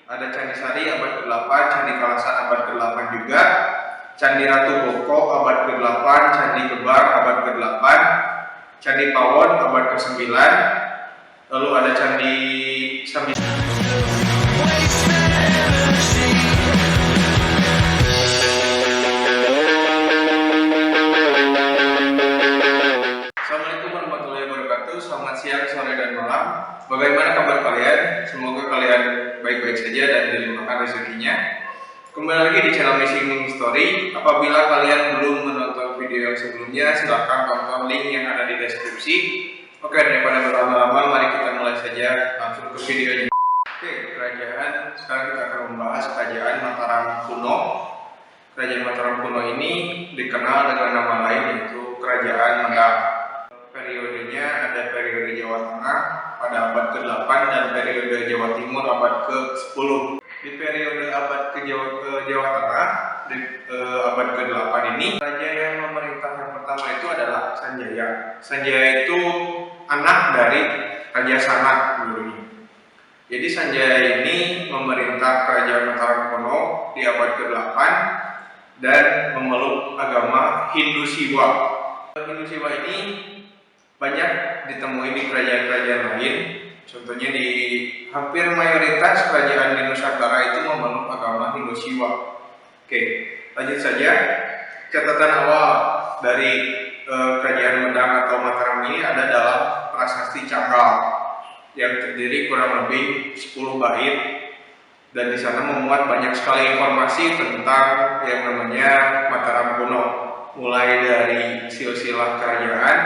Ada Candi Sari abad ke-8, Candi Kalasan abad ke-8 juga, Candi Ratu Boko abad ke-8, Candi Gebang abad ke-8, Candi Pawon abad ke-9, lalu ada Candi Sambi. Assalamualaikum warahmatullahi wabarakatuh. Selamat siang, sore, dan malam. Bagaimana kabar kalian? Semoga kalian baik-baik saja dan dilimpahkan rezekinya. Kembali lagi di channel Missing Story. Apabila kalian belum menonton video yang sebelumnya, silahkan tonton link yang ada di deskripsi. Oke, daripada berlama-lama, mari kita mulai saja langsung ke videonya. Oke, kerajaan. Sekarang kita akan membahas kerajaan Mataram kuno. Kerajaan Mataram kuno ini dikenal dengan nama lain, yaitu Kerajaan Medang. Periodenya ada periode Jawa Tengah pada abad ke-8 dan periode Jawa Timur abad ke-10. Di periode abad ke Jawa Tengah, di abad ke-8 ini, raja yang memerintah yang pertama itu adalah Sanjaya. Sanjaya itu anak dari Raja Sana dulunya. Jadi Sanjaya ini memerintah kerajaan Mataram kuno di abad ke-8 dan memeluk agama Hindu Siwa. Hindu Siwa ini banyak ditemui di kerajaan-kerajaan lain. Contohnya di hampir mayoritas kerajaan di Nusantara itu memeluk agama Hindu Siwa. Oke, lanjut saja. Catatan awal dari kerajaan Medang atau Mataram ini ada dalam Prasasti Canggal yang terdiri kurang lebih 10 bait, dan di sana memuat banyak sekali informasi tentang yang namanya Mataram kuno, mulai dari silsilah kerajaan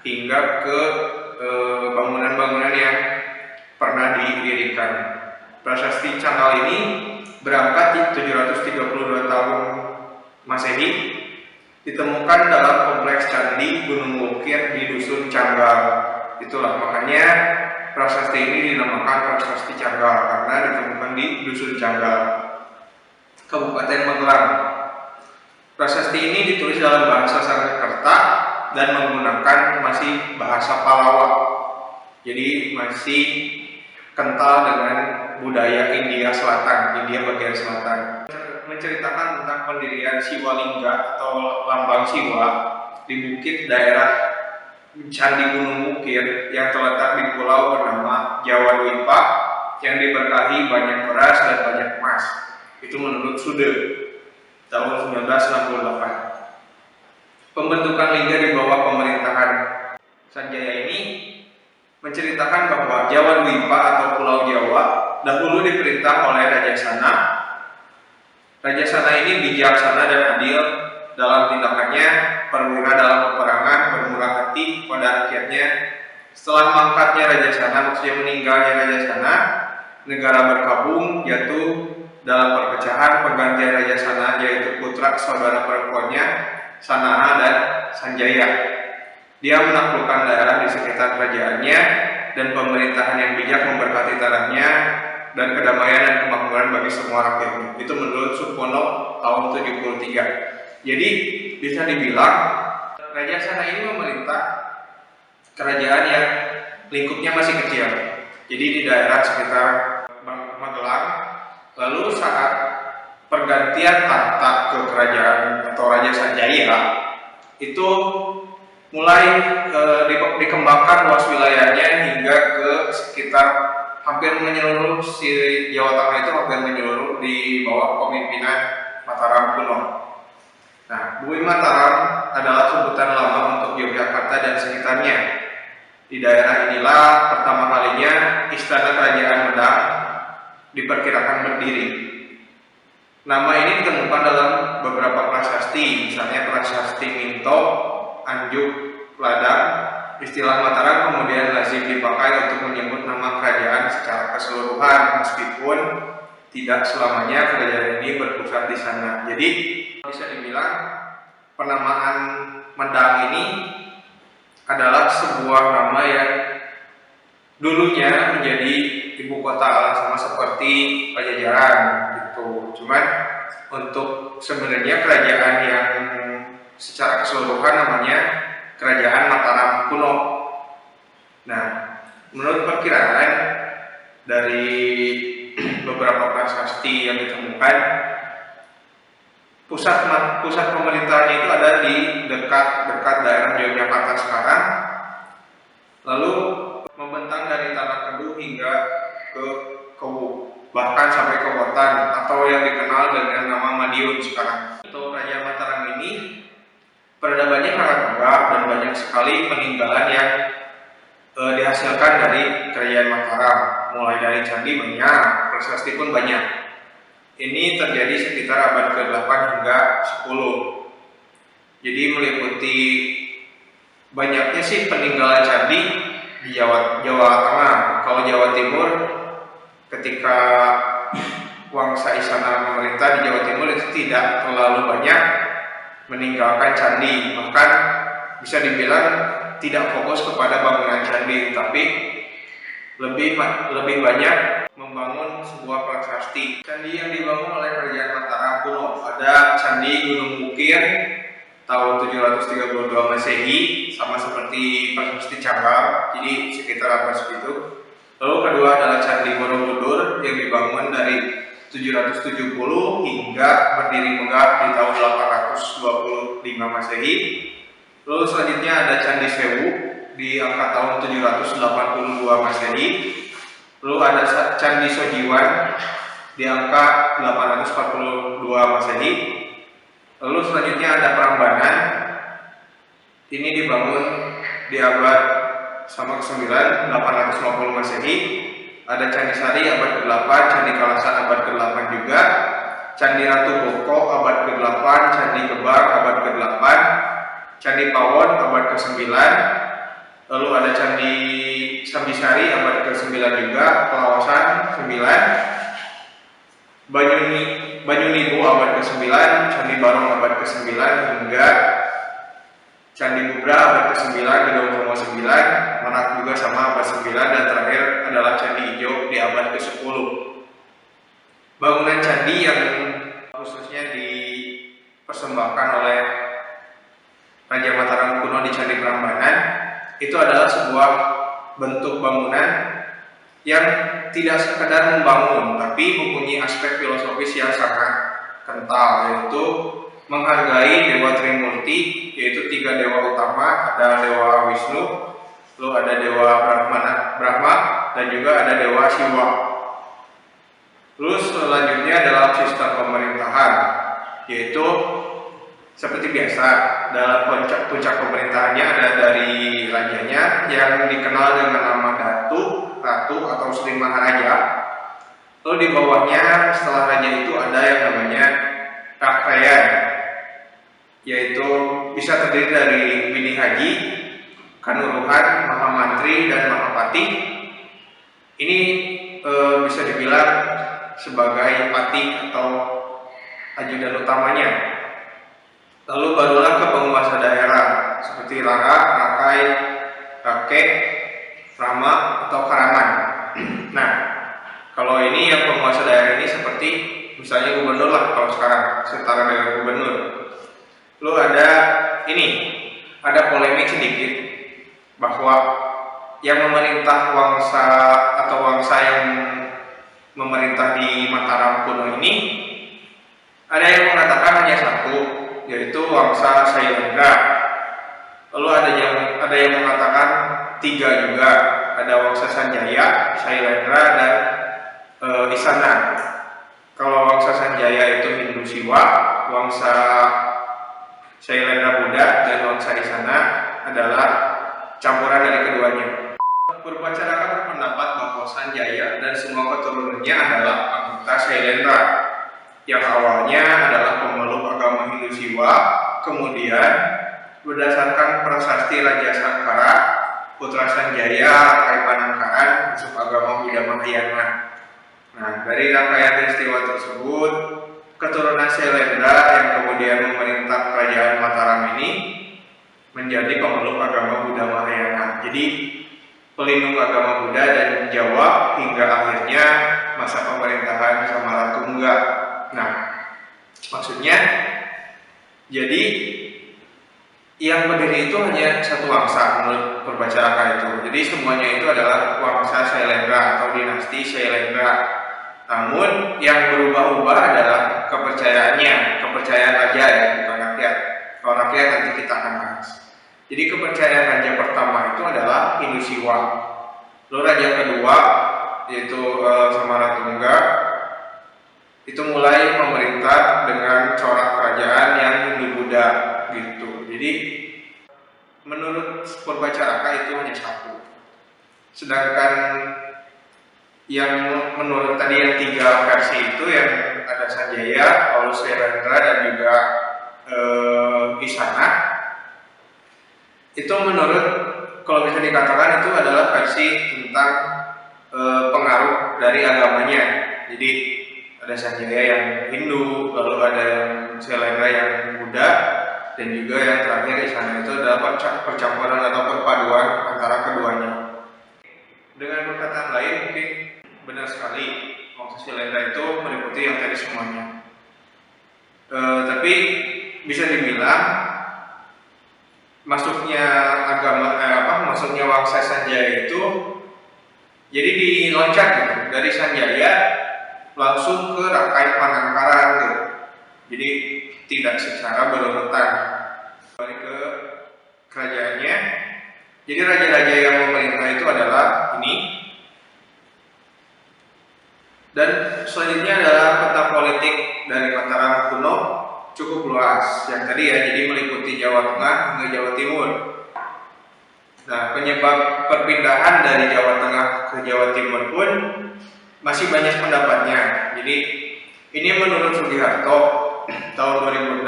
hingga ke bangunan-bangunan yang pernah didirikan. Prasasti Canggal ini berangkat di 732 tahun Masehi, ditemukan dalam kompleks candi Gunung Wukir di Dusun Canggal. Itulah makanya prasasti ini dinamakan Prasasti Canggal, karena ditemukan di Dusun Canggal, Kabupaten Magelang. Prasasti ini ditulis dalam bahasa Sanskerta dan menggunakan masih bahasa Palawa, jadi masih kental dengan budaya India Selatan, India bagian selatan. Menceritakan tentang pendirian Siwalingga atau lambang Siwa di bukit daerah Candi Gunung Wukir yang terletak di pulau bernama Jawa Dwipa yang diberkahi banyak beras dan banyak emas. Itu menurut Sude tahun 1968. Pembentukan liga di bawah pemerintahan Sanjaya ini menceritakan bahwa Jawa Dwipa atau Pulau Jawa dahulu diperintah oleh Raja Sana. Raja Sana ini bijaksana dan adil dalam tindakannya, perwira dalam peperangan, bermurah hati pada rakyatnya. Setelah mangkatnya Raja Sana, maksudnya meninggalnya Raja Sana, negara berkabung jatuh dalam perpecahan. Pergantian Raja Sana, yaitu putra saudara perempuannya Sanaha dan Sanjaya. Dia menaklukkan daerah di sekitar kerajaannya, dan pemerintahan yang bijak memberkati tanahnya dan kedamaian dan kemakmuran bagi semua rakyatnya. Itu menurut Supono tahun 73. Jadi bisa dibilang Raja Sana ini memerintah kerajaan yang lingkupnya masih kecil, jadi di daerah sekitar Magelang. Lalu saat pergantian tahta ke kerajaan atau Raja Sanjaya, itu mulai dikembangkan luas wilayahnya hingga ke sekitar hampir menyeluruh si Jawa Tengah, itu hampir menyeluruh di bawah kepemimpinan Mataram kuno. Nah, Bumi Mataram adalah sebutan lama untuk Yogyakarta dan sekitarnya. Di daerah inilah pertama kalinya istana kerajaan Medang diperkirakan berdiri. Nama ini ditemukan dalam beberapa prasasti, misalnya Prasasti Minto, Anjuk, Ladang. Istilah Mataram kemudian lazim dipakai untuk menyebut nama kerajaan secara keseluruhan, meskipun tidak selamanya kerajaan ini berpusat di sana. Jadi bisa dibilang penamaan Medang ini adalah sebuah nama yang dulunya menjadi ibu kota sama seperti Pajajaran gitu. Cuman untuk sebenarnya kerajaan yang secara keseluruhan namanya Kerajaan Mataram kuno. Nah, menurut perkiraan dari beberapa prasasti yang ditemukan, pusat pemerintahannya itu ada di dekat daerah Yogyakarta sekarang, lalu membentang dari Tanah Kedu hingga ke Kewu, bahkan sampai ke Wetan atau yang dikenal dengan nama Madiun sekarang. Untuk Kerajaan Mataram ini peradabannya sangat megah dan banyak sekali peninggalan yang dihasilkan dari Kerajaan Mataram. Mulai dari candi banyak, prasasti pun banyak. Ini terjadi sekitar abad ke-8 hingga 10. Jadi meliputi banyaknya sih peninggalan candi di Jawa Tengah. Kalau Jawa Timur, ketika Wangsa Isana memerintah di Jawa Timur itu tidak terlalu banyak meninggalkan candi, bahkan bisa dibilang tidak fokus kepada bangunan candi, tapi lebih banyak membangun sebuah prasasti. Candi yang dibangun oleh Kerajaan Mataram kuno, ada Candi Gunung Bukir tahun 732 Masehi, sama seperti prasasti Canggal, jadi sekitar abad segitu. Lalu kedua adalah Candi Borobudur yang dibangun dari 770 hingga berdiri megah di tahun 825 Masehi. Lalu selanjutnya ada Candi Sewu di angka tahun 782 Masehi. Lalu ada Candi Sojiwan di angka 842 Masehi. Lalu selanjutnya ada Prambanan. Ini dibangun di abad sama ke-9, 850 Masehi. Ada Candi Sari abad ke-8, Candi Kalasan abad ke-8 juga, Candi Ratu Boko abad ke-8, Candi Gebang abad ke-8, Candi Pawon abad ke-9, lalu ada Candi Sambisari abad ke-9 juga, Pelawasan 9, Banyunibo abad ke-9, Candi Barong abad ke-9 hingga Candi Bubra abad ke-9, Gedong Songo 9, Merak juga sama abad 9, dan terakhir adalah Candi Ijo di abad ke-10. Bangunan candi yang khususnya dipersembahkan oleh Raja Mataram kuno di Candi Prambanan itu adalah sebuah bentuk bangunan yang tidak sekedar membangun, tapi mempunyai aspek filosofis yang sangat kental, yaitu menghargai Dewa Trimurti, yaitu 3 dewa utama. Ada Dewa Wisnu, lalu ada Dewa Brahma, dan juga ada Dewa Siwa. Lalu selanjutnya adalah sistem pemerintahan, yaitu seperti biasa dalam puncak pemerintahannya ada dari rajanya yang dikenal dengan nama Datu, Ratu atau Sri Maharaja. Lalu di bawahnya setelah raja itu ada yang namanya Rakyat, yaitu bisa terdiri dari Bini Haji, Kanuruhan, Mahamantri, dan Mahapati. Ini bisa dibilang sebagai patih atau ajudan utamanya. Lalu barulah ke penguasa daerah seperti Lara, Rakai, Kakek, Rama, atau Karaman. Nah, kalau ini yang penguasa daerah ini seperti misalnya gubernur lah kalau sekarang, setara dengan gubernur. Lalu ada polemik sedikit bahwa yang memerintah wangsa yang memerintah di Mataram kuno ini, ada yang mengatakan hanya satu, yaitu Wangsa Syailendra. Lalu ada yang mengatakan 3 juga, ada Wangsa Sanjaya, Syailendra, dan Isana. Kalau Wangsa Sanjaya itu Hindu Siwa, Wangsa Syailendra Buddha, dan Wangsa Isana adalah campuran dari keduanya. Purwacaraka berpendapat bahwa Sanjaya dan semua keturunannya adalah anggota Syailendra, yang awalnya adalah pemeluk agama Hindu Siwa, kemudian berdasarkan prasasti Raja Sangkara, putra Sanjaya, Rakai Panangkaran, masuk agama Buddha Mahayana. Nah, dari rangkaian peristiwa tersebut, keturunan Syailendra yang kemudian memerintah kerajaan Mataram ini menjadi pemeluk agama Buddha Mahayana. Jadi pelindung agama Buddha dan Jawa hingga akhirnya masa pemerintahan Samaratungga. Nah, maksudnya jadi yang berdiri itu hanya satu wangsa menurut Purwacaraka itu. Jadi semuanya itu adalah Wangsa Syailendra atau dinasti Syailendra. Namun yang berubah-ubah adalah kepercayaannya, kepercayaan raja ya, bukan rakyat. Kalau rakyat nanti kita akan bahas. Jadi kepercayaan raja pertama itu adalah Hindu Siwa. Lalu raja kedua yaitu Samaratungga itu mulai memerintah dengan corak kerajaan yang Hindu Buddha gitu. Jadi menurut Purbacaraka itu hanya satu. Sedangkan yang menurut tadi yang 3 versi itu yang ada Sanjaya, Paulus Syailendra dan juga Isana, itu menurut kalau bisa dikatakan itu adalah versi tentang pengaruh dari agamanya. Jadi ada Sanjaya yang Hindu, lalu ada yang Syailendra yang Buddha, dan juga yang terakhir Isana itu adalah percampuran atau perpaduan antara keduanya. Dengan perkataan lain mungkin benar sekali maksud Syailendra itu meliputi yang tadi semuanya. Tapi bisa dibilang masuknya masuknya Wangsa Sanjaya itu jadi diloncat gitu dari Sanjaya langsung ke Rakai Panangkaran gitu. Jadi tidak secara berurutan. Balik ke kerajaannya. Jadi raja-raja yang memerintah itu adalah ini. Dan selanjutnya adalah peta politik dari Mataram kuno cukup luas. Yang tadi ya, jadi meliputi Jawa Tengah hingga Jawa Timur. Nah, penyebab perpindahan dari Jawa Tengah ke Jawa Timur pun masih banyak pendapatnya. Jadi ini menurut Sugiharto tahun 2006.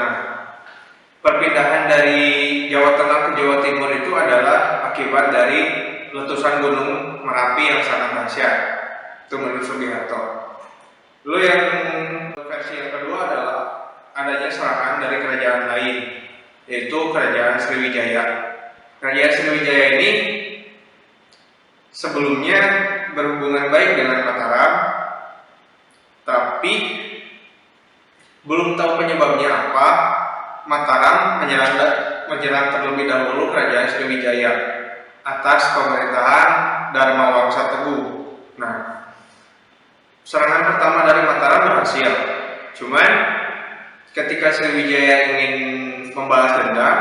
Perpindahan dari Jawa Tengah ke Jawa Timur itu adalah akibat dari letusan Gunung Merapi yang sangat dahsyat. Itu menurut Sugiharto. Lalu yang versi yang kedua adalah adanya serangan dari kerajaan lain, yaitu Kerajaan Sriwijaya. Kerajaan Sriwijaya ini sebelumnya berhubungan baik dengan Mataram, tapi belum tahu penyebabnya apa. Mataram menyerang terlebih dahulu Kerajaan Sriwijaya atas pemerintahan Dharma Wangsa Teguh. Nah, serangan pertama dari Mataram berhasil. Cuman ketika Sriwijaya ingin membalas dendam,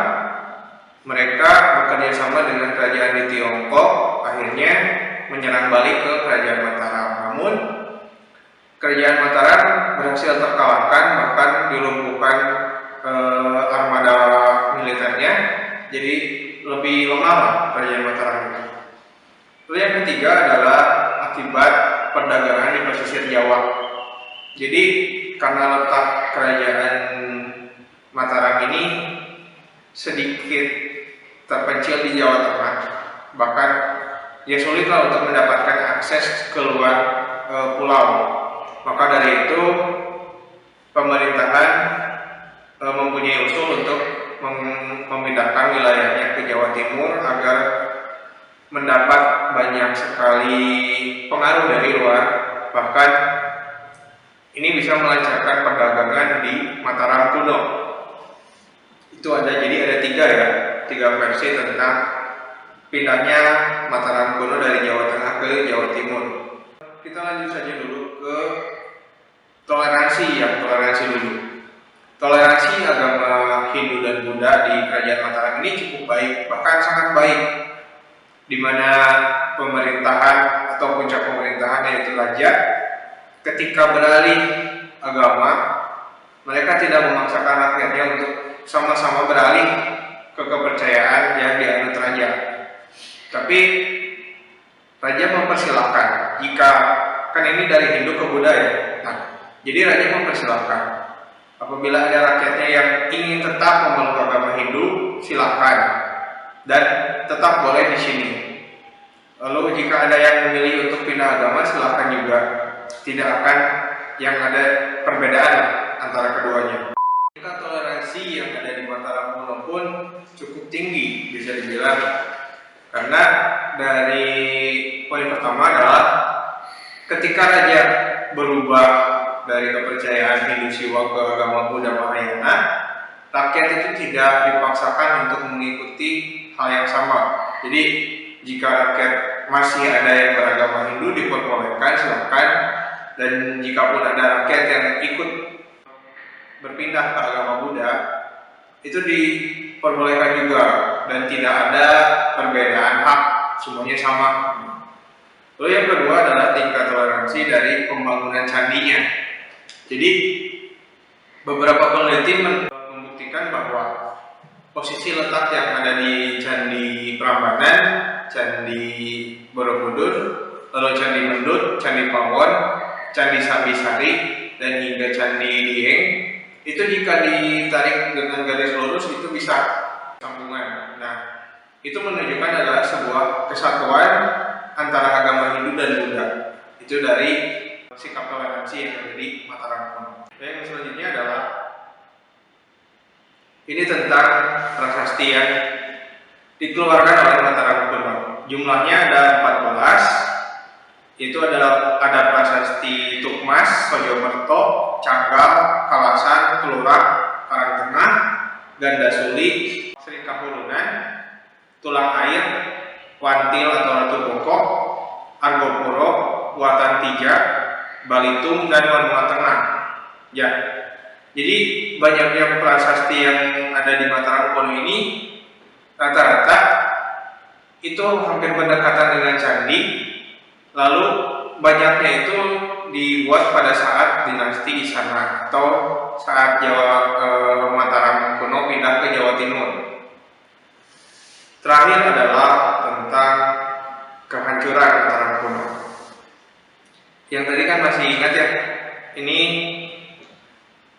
mereka bekerja sama dengan kerajaan di Tiongkok, akhirnya menyerang balik ke Kerajaan Mataram. Namun Kerajaan Mataram berhasil terkalahkan, bahkan dilumpuhkan armada militernya, jadi lebih lemah Kerajaan Mataram itu. Lalu yang ketiga adalah akibat perdagangan di pesisir Jawa. Jadi karena letak Kerajaan Mataram ini sedikit terpencil di Jawa Tengah, bahkan ya sulitlah untuk mendapatkan akses keluar pulau. Maka dari itu pemerintahan mempunyai usul untuk memindahkan wilayahnya ke Jawa Timur agar mendapat banyak sekali pengaruh dari luar. Bahkan ini bisa melancarkan perdagangan di Mataram kuno. Itu jadi ada 3 versi tentang pindahnya Mataram kuno dari Jawa Tengah ke Jawa Timur. Kita lanjut saja dulu ke toleransi dulu. Toleransi agama Hindu dan Buddha di Kerajaan Mataram ini cukup baik, bahkan sangat baik, di mana pemerintahan atau puncak pemerintahan yaitu raja ketika beralih agama, mereka tidak memaksakan rakyatnya untuk sama-sama beralih ke kepercayaan yang dianut raja. Tapi raja mempersilahkan, jika kan ini dari Hindu ke Buddha ya. Nah, jadi raja mempersilahkan apabila ada rakyatnya yang ingin tetap memeluk agama Hindu, silakan dan tetap boleh di sini. Lalu jika ada yang memilih untuk pindah agama, silakan juga. Tidak akan yang ada perbedaan antara keduanya. Tingkat toleransi yang ada di Mataram kuno pun cukup tinggi, bisa dibilang, karena dari poin pertama adalah ketika raja berubah dari kepercayaan Hindu Siwa ke agama Buddha Mahayana, rakyat itu tidak dipaksakan untuk mengikuti hal yang sama. Jadi jika rakyat masih ada yang beragama Hindu, diperbolehkan, silakan. Dan jika pun ada rakyat yang ikut berpindah ke agama Buddha, itu diperbolehkan juga dan tidak ada perbedaan hak, semuanya sama. Lalu yang kedua adalah tingkat toleransi dari pembangunan candinya. Jadi beberapa peneliti membuktikan bahwa posisi letak yang ada di Candi Prambanan, Candi Borobudur, lalu Candi Mendut, Candi Pawon, Candi Sambisari, dan hingga Candi Dieng, itu jika ditarik dengan garis lurus itu bisa sambungan. Nah, itu menunjukkan adalah sebuah kesatuan antara agama Hindu dan Buddha. Itu dari sikap toleransi yang ada di Mataram Kuno. Yang selanjutnya adalah ini tentang prasasti yang dikeluarkan oleh Mataram Kuno. Jumlahnya ada 14. Itu adalah ada prasasti Tukmas, Sojomerto, Canggal, Kalasan, Kelurah, Karangtengah, Gandasuli, Sri Kahulunan, Tulang Air, Wantil atau Ratu Bokok, Argopuro, Watan Tija, Balitung, dan Wanua Tengah. Ya, jadi banyaknya prasasti yang ada di Mataram Kuno ini rata-rata itu hampir berdekatan dengan candi. Lalu banyaknya itu dibuat pada saat dinasti Isana atau saat Mataram Kuno pindah ke Jawa Timur. Terakhir adalah tentang kehancuran Mataram Kuno. Yang tadi kan masih ingat ya, ini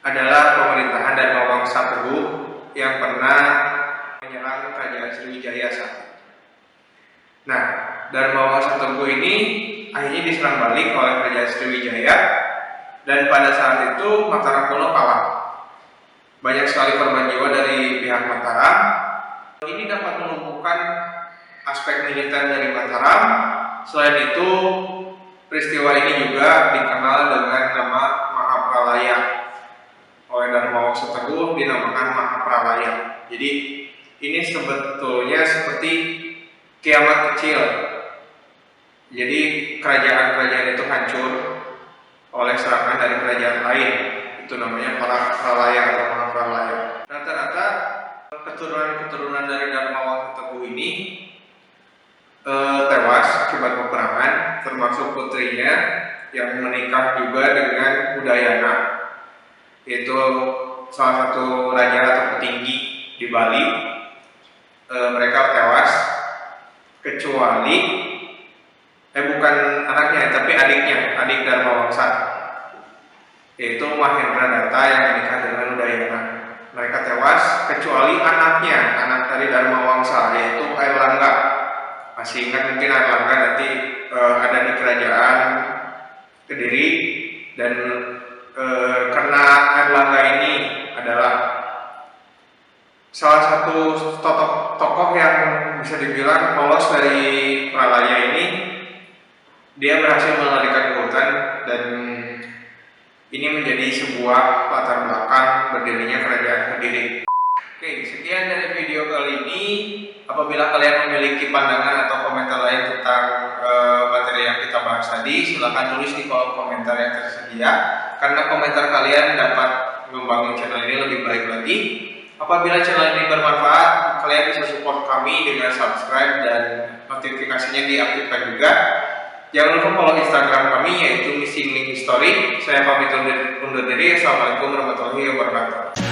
adalah pemerintahan Dharma Wangsa Teguh yang pernah menyerang Kerajaan Sriwijaya saat itu. Nah, Dharma Wangsa Teguh ini akhirnya diserang balik oleh Kerajaan Sriwijaya, dan pada saat itu Mataram Kuno kalah. Banyak sekali korban jiwa dari pihak Mataram. Ini dapat melumpuhkan aspek militer dari Mataram. Selain itu, peristiwa ini juga dikenal dengan nama Mahapralaya. Oleh Dharma Wangsa Teguh dinamakan Mahapralaya. Jadi ini sebetulnya seperti kiamat kecil. Jadi kerajaan-kerajaan itu hancur oleh serangan dari kerajaan lain. Itu namanya para pralaya atau Mahapralaya. Rata-rata keturunan dari Dharma Wangsa Teguh ini tewas akibat peperangan, termasuk putrinya yang menikah juga dengan Udayana, yaitu salah satu raja atau petinggi di Bali. Mereka tewas, kecuali bukan anaknya, tapi adiknya, adik Dharma Wangsa, yaitu Mahendra Datta yang menikah dengan Udayana. Mereka tewas, kecuali anaknya, anak dari Dharma Wangsa, yaitu Airlangga. Masih ingat mungkin Airlangga nanti ada di kerajaan Kediri, dan karena Airlangga ini adalah salah satu tokoh yang bisa dibilang lolos dari Pralaya ini, dia berhasil melarikan ke hutan, dan ini menjadi sebuah latar belakang berdirinya kerajaan Kediri. Oke, sekian dari video kali ini. Apabila kalian memiliki pandangan atau komentar lain tentang materi yang kita bahas tadi, silahkan tulis di kolom komentar yang tersedia, karena komentar kalian dapat membangun channel ini lebih baik lagi. Apabila channel ini bermanfaat, kalian bisa support kami dengan subscribe dan notifikasinya diaktifkan juga. Jangan lupa follow Instagram kami, yaitu Missing Link History. Saya pamit undur diri. Assalamualaikum warahmatullahi wabarakatuh.